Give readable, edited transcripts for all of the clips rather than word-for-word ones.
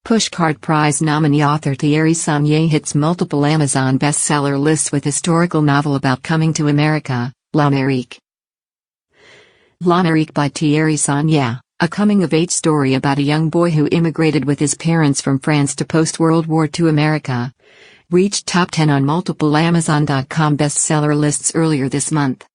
Pushcart Prize nominee author Thierry Sagnier hits multiple Amazon bestseller lists with historical novel about coming to America, L'Amérique. L'Amérique by Thierry Sagnier, a coming-of-age story about a young boy who immigrated with his parents from France to post-World War II America, reached top 10 on multiple Amazon.com bestseller lists earlier this month.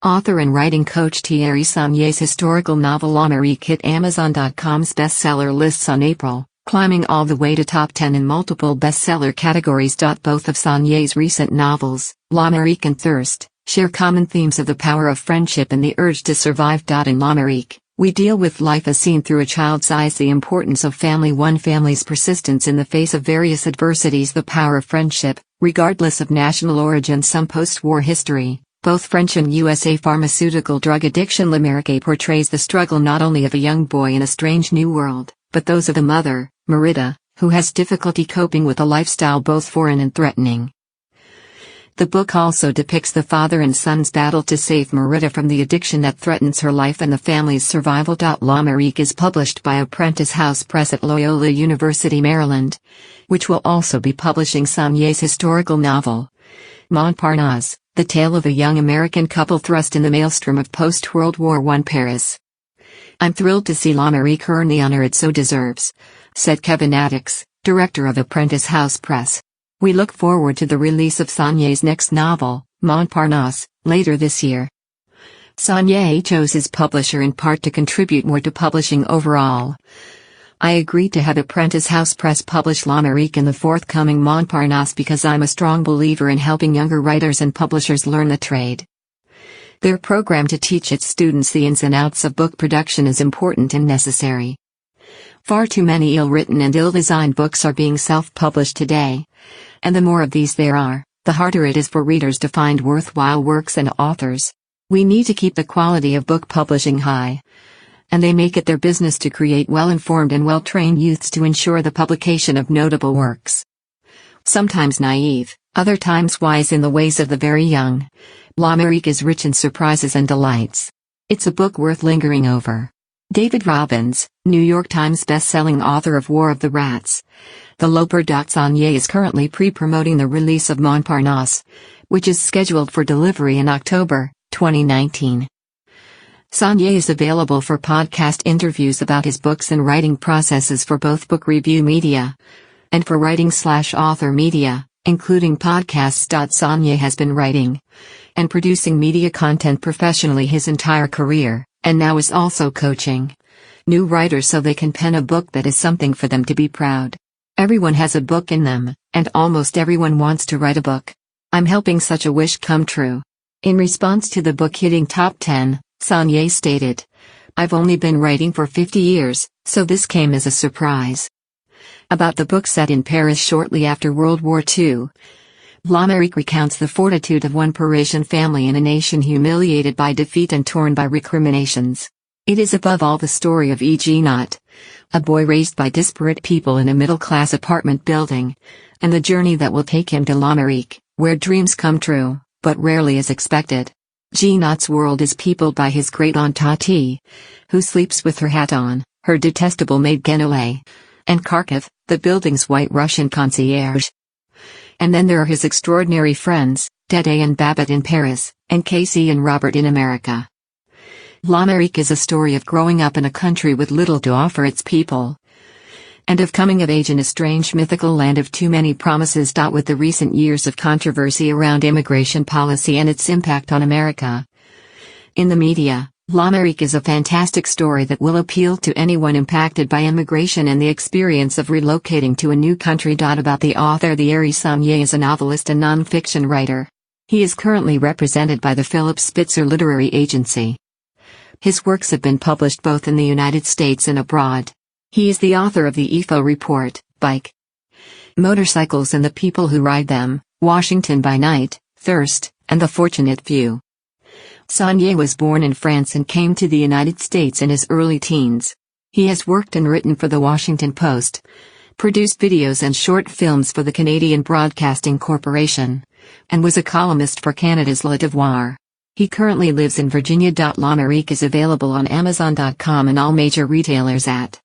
Author and writing coach Thierry Sagnier's historical novel L'Amérique hit Amazon.com's bestseller lists on April, climbing all the way to top 10 in multiple bestseller categories. Both of Sagnier's recent novels, L'Amérique and Thirst, share common themes of the power of friendship and the urge to survive. In L'Amérique, we deal with life as seen through a child's eyes, the importance of family, one family's persistence in the face of various adversities, the power of friendship, regardless of national origin, some post-war history. Both French and USA pharmaceutical drug addiction. L'Amérique portrays the struggle not only of a young boy in a strange new world, but those of a mother, Merida, who has difficulty coping with a lifestyle both foreign and threatening. The book also depicts the father and son's battle to save Merida from the addiction that threatens her life and the family's survival. L'Amérique is published by Apprentice House Press at Loyola University, Maryland, which will also be publishing Sagnier's historical novel, Montparnasse, the tale of a young American couple thrust in the maelstrom of post-World War I Paris. "I'm thrilled to see L'Amérique earn the honor it so deserves," said Kevin Addix, director of Apprentice House Press. "We look forward to the release of Sagnier's next novel, Montparnasse, later this year." Sagnier chose his publisher in part to contribute more to publishing overall. "I agreed to have Apprentice House Press publish L'Amérique in the forthcoming Montparnasse because I'm a strong believer in helping younger writers and publishers learn the trade. Their program to teach its students the ins and outs of book production is important and necessary. Far too many ill-written and ill-designed books are being self-published today, and the more of these there are, the harder it is for readers to find worthwhile works and authors. We need to keep the quality of book publishing high, and they make it their business to create well-informed and well-trained youths to ensure the publication of notable works. Sometimes naive, other times wise in the ways of the very young, L'Amérique is rich in surprises and delights. It's a book worth lingering over." David Robbins, New York Times best-selling author of War of the Rats, The Loper. Sagnier is currently pre-promoting the release of Montparnasse, which is scheduled for delivery in October 2019. Sagnier is available for podcast interviews about his books and writing processes for both book review media and for writing/author media, including podcasts. Sagnier has been writing and producing media content professionally his entire career, and now is also coaching new writers so they can pen a book that is something for them to be proud. "Everyone has a book in them, and almost everyone wants to write a book. I'm helping such a wish come true." In response to the book hitting top 10, Sagnier stated, "I've only been writing for 50 years, so this came as a surprise." About the book set in Paris shortly after World War II, L'Amérique recounts the fortitude of one Parisian family in a nation humiliated by defeat and torn by recriminations. It is above all the story of Jeannot, a boy raised by disparate people in a middle-class apartment building, and the journey that will take him to L'Amérique, where dreams come true, but rarely as expected. Jeannot's world is peopled by his great-aunt Tati, who sleeps with her hat on, her detestable maid Guenoulet, and Kharkiv, the building's white Russian concierge. And then there are his extraordinary friends, Dede and Babette in Paris, and Casey and Robert in America. L'Amérique is a story of growing up in a country with little to offer its people, and of coming of age in a strange mythical land of too many promises. With the recent years of controversy around immigration policy and its impact on America in the media, L'Amérique is a fantastic story that will appeal to anyone impacted by immigration and the experience of relocating to a new country. About the author. Thierry Sagnier is a novelist and non-fiction writer. He is currently represented by the Philip Spitzer Literary Agency. His works have been published both in the United States and abroad. He is the author of the IFO Report, Bike, Motorcycles and the People Who Ride Them, Washington by Night, Thirst, and The Fortunate Few. Sagnier was born in France and came to the United States in his early teens. He has worked and written for The Washington Post, produced videos and short films for the Canadian Broadcasting Corporation, and was a columnist for Canada's Le Devoir. He currently lives in Virginia. L'Amérique is available on Amazon.com and all major retailers at